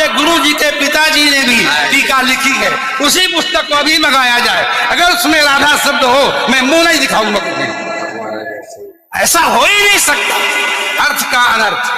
आपके गुरु जी के पिताजी ने भी टीका लिखी है, उसी पुस्तक को अभी मंगाया जाए। अगर उसमें राधा शब्द हो, मैं मुंह नहीं दिखाऊंगा तुम्हें। ऐसा हो ही नहीं सकता, अर्थ का अनर्थ।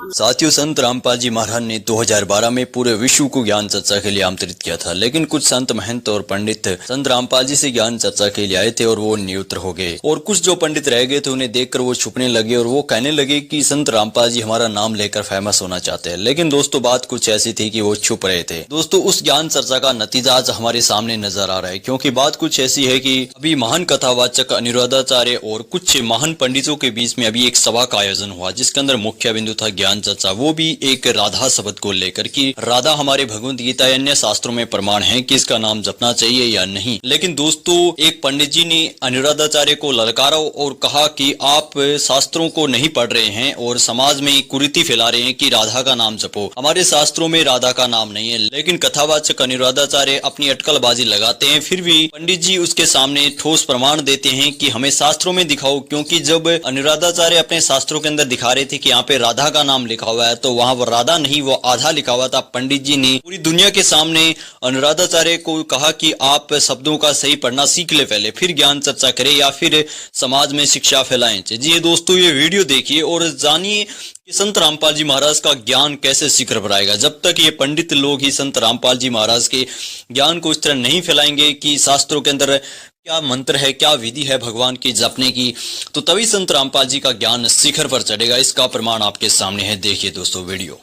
साथियों, संत रामपाल जी महाराज ने 2012 में पूरे विश्व को ज्ञान चर्चा के लिए आमंत्रित किया था, लेकिन कुछ संत महंत और पंडित संत रामपाल जी से ज्ञान चर्चा के लिए आए थे और वो न्यूत्र हो गए, और कुछ जो पंडित रह गए थे उन्हें देखकर वो छुपने लगे और वो कहने लगे कि संत रामपाल जी हमारा नाम लेकर फेमस होना चाहते हैं। लेकिन दोस्तों, बात कुछ ऐसी थी कि वो छुप रहे थे। दोस्तों, उस ज्ञान चर्चा का नतीजा आज हमारे सामने नजर आ रहा है, क्योंकि बात कुछ ऐसी है कि अभी महान कथावाचक अनिरुद्धाचार्य और कुछ महान पंडितों के बीच में अभी एक सभा का आयोजन हुआ, जिसके अंदर मुख्य बिंदु था ज्ञान चर्चा, वो भी एक राधा शब्द को लेकर कि राधा हमारे भगवत गीता या अन्य शास्त्रों में प्रमाण है कि इसका नाम जपना चाहिए या नहीं। लेकिन दोस्तों, एक पंडित जी ने अनिरुद्धाचार्य को ललकारा और कहा कि आप शास्त्रों को नहीं पढ़ रहे हैं और समाज में कुरीति फैला रहे हैं कि राधा का नाम जपो, हमारे शास्त्रों में राधा का नाम नहीं है। लेकिन कथावाचक अनिरुद्धाचार्य अपनी अटकलबाजी लगाते हैं, फिर भी पंडित जी उसके सामने ठोस प्रमाण देते हैं कि हमें शास्त्रों में दिखाओ, क्योंकि जब अनिरुद्धाचार्य अपने शास्त्रों के अंदर दिखा रहे थे कि यहाँ पे राधा का नाम लिखा हुआ है, तो वहां वो राधा नहीं, वो आधा लिखा हुआ था। पंडित जी ने पूरी दुनिया के सामने अनिरुद्धाचार्य को कहा कि आप शब्दों का सही पढ़ना सीख ले पहले, फिर ज्ञान चर्चा करें या फिर समाज में शिक्षा फैलाएं। जी दोस्तों, ये वीडियो देखिए और जानिए कि संत रामपाल जी महाराज का ज्ञान कैसे शिखर पर आएगा। जब तक ये पंडित लोग ही संत रामपाल जी महाराज के ज्ञान को इस तरह नहीं फैलाएंगे कि शास्त्रों के अंदर क्या मंत्र है, क्या विधि है भगवान की जपने की, तो तभी संत रामपाल जी का ज्ञान शिखर पर चढ़ेगा। इसका प्रमाण आपके सामने है, देखिए दोस्तों वीडियो।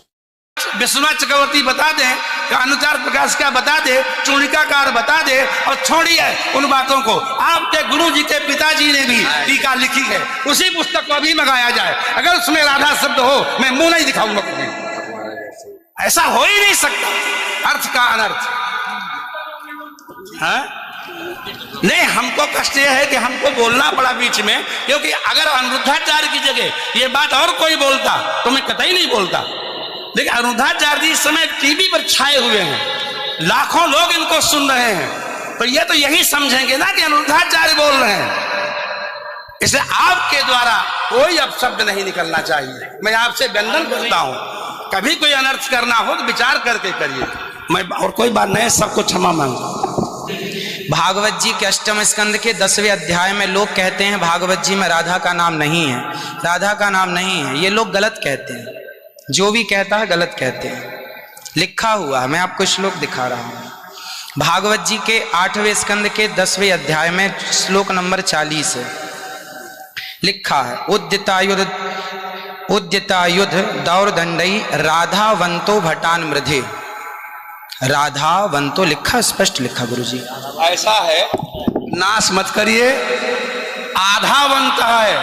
विश्वनाथ चक्रवर्ती बता दे, अनुचार प्रकाश का बता दे, चूड़िकाकार बता दे, और छोड़िए उन बातों को। आपके गुरु जी के पिताजी ने भी टीका लिखी है, उसी पुस्तक को अभी मंगाया जाए। अगर उसमें राधा शब्द हो, मैं मुंह नहीं दिखाऊंगा तुम्हें। ऐसा हो ही नहीं सकता, अर्थ का अनर्थ। हाँ? नहीं, हमको कष्ट यह है कि हमको बोलना पड़ा बीच में, क्योंकि अगर अनिरुद्धाचार्य की जगह ये बात और कोई बोलता तो मैं कतई नहीं बोलता। देखिए, अनिरुद्धाचार्य जी इस समय टीवी पर छाए हुए हैं, लाखों लोग इनको सुन रहे हैं, तो ये तो यही समझेंगे ना कि अनिरुद्धाचार्य बोल रहे हैं। इसलिए आपके द्वारा कोई अपशब्द नहीं निकलना चाहिए। मैं आपसे वंदन करता हूं, कभी कोई अनर्थ करना हो तो विचार करके करिए। मैं और कोई बात नहीं, सबको क्षमा मांगता हूं। भागवत जी के 8वें स्कंद के 10वें अध्याय में लोग कहते हैं भागवत जी में राधा का नाम नहीं है, राधा का नाम नहीं है। ये लोग गलत कहते हैं, जो भी कहता है गलत कहते हैं। लिखा हुआ है, मैं आपको श्लोक दिखा रहा हूं। भागवत जी के 8वें स्कंद के 10वें अध्याय में श्लोक नंबर 40 है, लिखा है उद्यतायुध दौरदंडई राधावंतो भटान मृधे। राधावंतो लिखा, स्पष्ट लिखा गुरुजी। ऐसा है, नाश मत करिए। आधावंत है,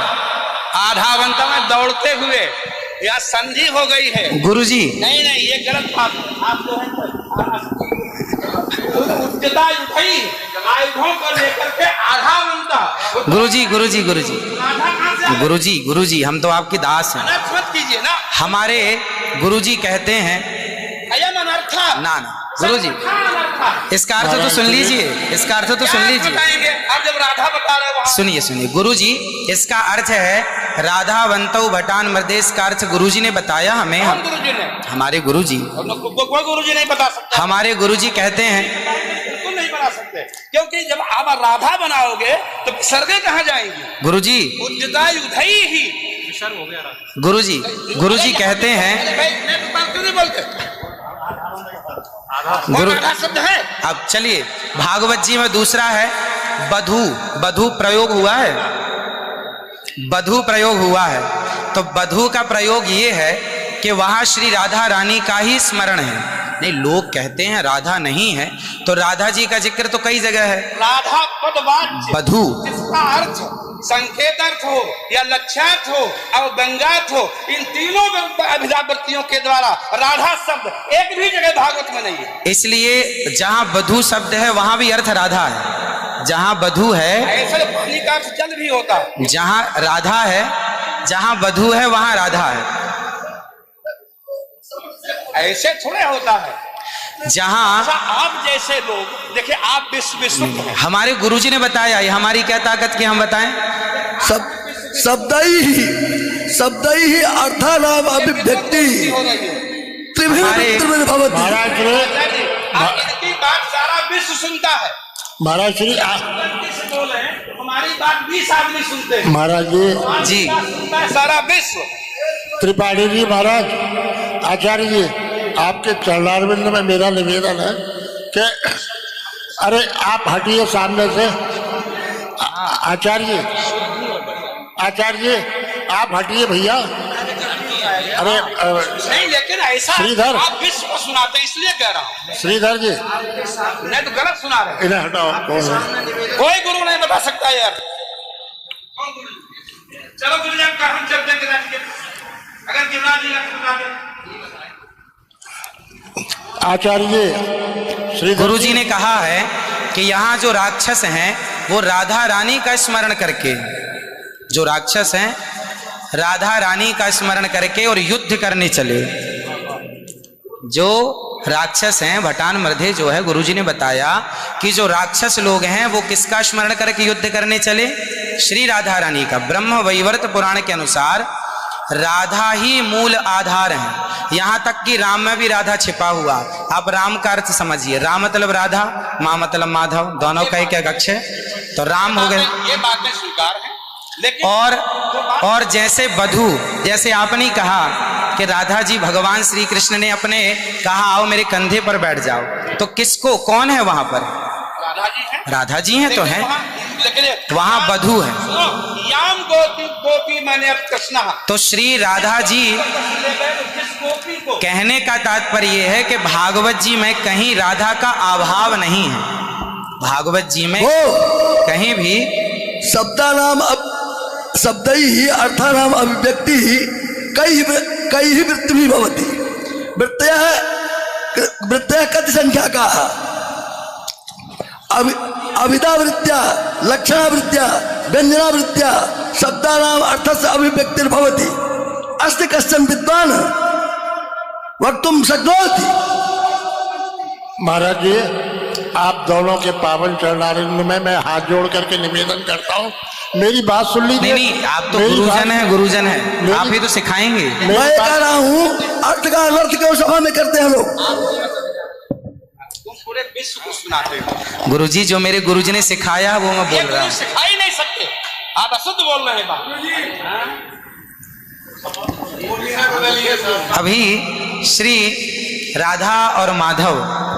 आधावंत में दौड़ते हुए या संधि हो गई है गुरुजी। नहीं नहीं, ये गलत बात आप जो है उच्चता उठाई आयुधों को लेकर के आधावंत। गुरुजी गुरुजी गुरुजी गुरुजी गुरुजी, हम तो आपकी दास हैं। मत कीजिए ना। हमारे गुरुजी कहते हैं ना ना गुरुजी, इसका अर्थ तो सुन लीजिए, इसका अर्थ तो सुन लीजिए। आप जब राधा बता रहे हो, सुनिए सुनिए गुरुजी, इसका अर्थ है राधावंतो भटान मृदेश का अर्थ गुरुजी ने बताया हमें। गुरुजी ने, हमारे गुरुजी, कोई गुरुजी नहीं बता सकता। हमारे गुरुजी कहते हैं बिल्कुल नहीं बता सकते, क्योंकि जब आप राधा बनाओगे तो सर्गे कहाँ जाएंगी गुरुजी? उद्यतायुधई ही हो गया गुरुजी। गुरुजी कहते हैं गुरु शब्द है। अब चलिए, भागवत जी में दूसरा है बधू। बधू प्रयोग हुआ है, बधू प्रयोग हुआ है। तो बधू का प्रयोग ये है कि वहां श्री राधा रानी का ही स्मरण है। नहीं, लोग कहते हैं राधा नहीं है, तो राधा जी का जिक्र तो कई जगह है। राधा पदवाच्य बधू, जिसका अर्थ संकेत अर्थ हो या लक्ष्यार्थ हो और व्यंग्यार्थ हो, इन तीनों अभिधावृत्तियों के द्वारा राधा शब्द एक भी जगह भागवत में नहीं है। इसलिए जहां बधू शब्द है वहां भी अर्थ राधा है। जहां बधू है, ऐसे पानी का अर्थ जल भी होता है। जहां राधा है, जहां बधू है वहां राधा है। ऐसे थोड़े होता है। जहां आप जैसे लोग देखिए, आप विश्व हमारे गुरुजी ने बताया, ये हमारी क्या ताकत की हम बताएं? शब्द ही अर्थानाम अभिव्यक्ति त्रिभिर्भवति। महाराज श्री इनकी बात सारा विश्व सुनता है। महाराज श्री बोले हमारी बात 20 आदमी सुनते हैं। महाराज जी सुनता है सारा विश्व। त्रिपाठी जी महाराज, आचार्य जी, आपके चरणारविंद में मेरा निवेदन है कि अरे आप हटिए सामने से। आचार्य जी आप हटिए भैया। अरे नहीं, लेकिन ऐसा श्रीधर। आप विश्व को सुनाते हैं, इसलिए कह रहा हूँ। श्रीधर जी नहीं तो गलत सुना रहे हैं। इन्हें हटाओ। कौन है? कोई गुरु नहीं बता सकता यार। चलो गुरुजन का हम चलते हैं राज्य के, अगर गिरिराज जी बता दें। आचार्य जी श्रीधर गुरुजी ने कहा है कि यहाँ जो राक्षस हैं वो राधा रानी का स्मरण करके, जो राक्षस हैं राधा रानी का स्मरण करके और युद्ध करने चले। जो राक्षस हैं भटान मर्धे जो है, गुरुजी ने बताया कि जो राक्षस लोग हैं वो किसका स्मरण करके युद्ध करने चले? श्री राधा रानी का। ब्रह्म वैवर्त पुराण के अनुसार राधा ही मूल आधार है। यहां तक कि राम में भी राधा छिपा हुआ। आप राम का अर्थ समझिए, राम मतलब राधा, माँ मतलब माधव, दोनों का एक अक्ष है, तो राम हो गए। ये बातें स्वीकार है, लेकिन और जैसे वधू, जैसे आपने कहा कि राधा जी भगवान श्री कृष्ण ने अपने कहा आओ मेरे कंधे पर बैठ जाओ, तो किसको, कौन है वहां पर? राधा जी हैं। राधा जी हैं तो हैं, लेकिन वहां वधू है। याम गोपी गोपी मैंने अब कृष्णा। तो श्री राधा जी, जिस गोपी को कहने का तात्पर्य यह है कि भागवत जी में कहीं राधा का अभाव नहीं है। भागवत जी में कहीं भी शब्दानाम शब्दै ही अर्थानाम अभिव्यक्ति ही कई वृत्ति भवति। वृत्तयः कति संख्या का अविदावृत्त्या लक्षणावृत्त्या व्यंजनावृत्त्या शब्दानाम अर्थस्य अभिव्यक्तिर्भवति। अस्ति कश्चन विद्वान् वक्तुं शक्नोति। महाराज जी आप दोनों के पावन चरणारविंद में मैं हाथ जोड़ करके निवेदन करता हूँ, मेरी बात सुन लीजिए। नहीं, आप तो गुरुजन है, गुरुजन है, आप ही तो सिखाएंगे। मैं कह रहा हूँ अर्थ का अनर्थ क्यों सभा में करते हैं लोग? तुम पूरे विश्व को सुनाते हो। गुरुजी जो मेरे गुरुजी ने सिखाया वो मैं बोल रहा हूँ। सिखा ही नहीं सकते, आप अशुद्ध बोल रहे हैं बात। अभी श्री राधा और माधव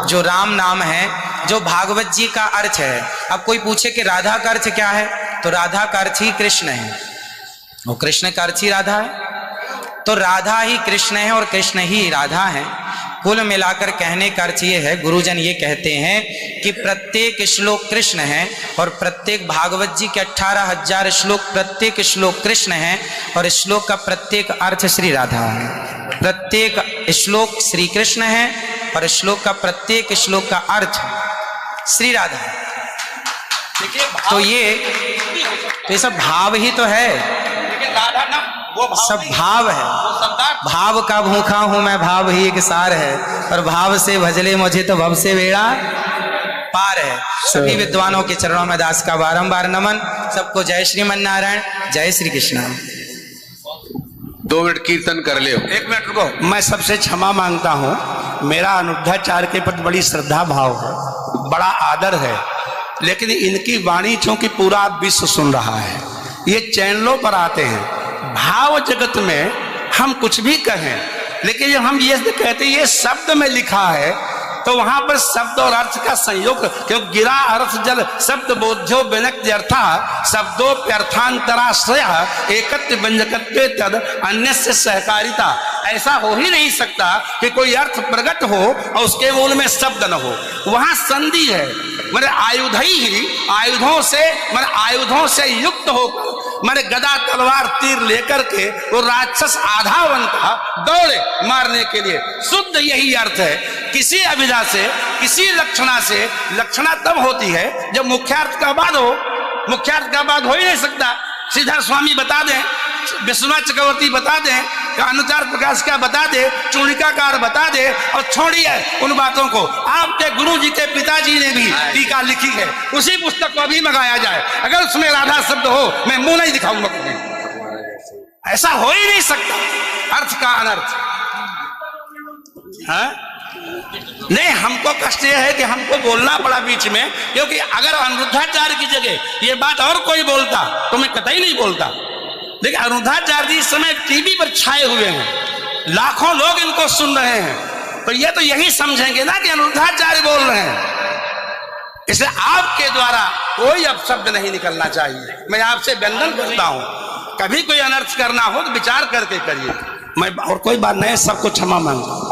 जो राम नाम है, जो भागवत जी का अर्थ है। अब कोई पूछे कि राधा का अर्थ क्या है, तो राधा का अर्थ ही कृष्ण है, और कृष्ण का अर्थ ही राधा है। तो राधा ही कृष्ण है और कृष्ण ही राधा है। कुल मिलाकर कहने का अर्थ ये है, गुरुजन ये कहते हैं कि प्रत्येक श्लोक कृष्ण है और प्रत्येक भागवत जी के 18,000 श्लोक, प्रत्येक श्लोक कृष्ण है और श्लोक का प्रत्येक अर्थ श्री राधा है। प्रत्येक श्लोक श्री कृष्ण है और श्लोक का प्रत्येक श्लोक का अर्थ श्री राधा है। तो ये सब भाव ही तो है, लेकिन राधा ना वो भाव सब नहीं, भाव है। वो शब्दार्थ। भाव का भूखा हूं मैं, भाव ही एक सार है, और भाव से भजले मुझे तो भव से बेड़ा पार है। सभी विद्वानों के चरणों में दास का बारंबार नमन। सबको जय श्रीमन नारायण, जय श्री कृष्ण। 2 मिनट कीर्तन कर ले। 1 मिनट रुको, मैं सबसे क्षमा मांगता हूँ। मेरा अनिरुद्धाचार्य के प्रति बड़ी श्रद्धा भाव है, बड़ा आदर है, लेकिन इनकी वाणी चूंकि पूरा विश्व सुन रहा है, ये चैनलों पर आते हैं। भाव जगत में हम कुछ भी कहें, लेकिन जब हम ये कहते हैं ये शब्द में लिखा है, तो वहां पर शब्द और अर्थ का संयोग, क्योंकि गिरा अर्थ जल शब्द बोध्यो व्यनक्ति अर्था शब्दोप्यर्थांतराश्रय एकत्व व्यंजकत्वे तद अन्य से सहकारिता। ऐसा हो ही नहीं सकता कि कोई अर्थ प्रकट हो और उसके मूल में शब्द न हो। वहां संधि है, मेरे आयुध ही आयुधों से युक्त होकर मेरे गदा तलवार तीर लेकर के वो राक्षस आधावन था दौड़े मारने के लिए। शुद्ध यही अर्थ है। किसी अभिधा से, किसी लक्षणा से, लक्षणा तब होती है जब मुख्यार्थ का बाद हो। मुख्यार्थ का बाद हो ही नहीं सकता। श्रीधर स्वामी बता दें, विश्वनाथ चक्रवर्ती बता दें, अनुचार प्रकाश का बता दे, चूणिकाकार बता दे, और छोड़िए उन बातों को। आपके गुरु जी के पिताजी ने भी टीका लिखी है, उसी पुस्तक को अभी मंगाया जाए। अगर उसमें राधा शब्द हो, मैं मुंह नहीं दिखाऊंगा कभी। ऐसा हो ही नहीं सकता। अर्थ का अनर्थ। हाँ? नहीं, हमको कष्ट यह है कि हमको बोलना पड़ा बीच में, क्योंकि अगर अनिरुद्धाचार्य की जगह ये बात और कोई बोलता तो मैं कतई नहीं बोलता। देखिए, अनिरुद्धाचार्य जी इस समय टीवी पर छाए हुए हैं, लाखों लोग इनको सुन रहे हैं, तो ये तो यही समझेंगे ना कि अनिरुद्धाचार्य बोल रहे हैं। इसलिए आपके द्वारा कोई अपशब्द नहीं निकलना चाहिए। मैं आपसे वंदन करता हूं, कभी कोई अनर्थ करना हो तो विचार करके करिए। मैं और कोई बात नहीं, सबको क्षमा मांगता हूं।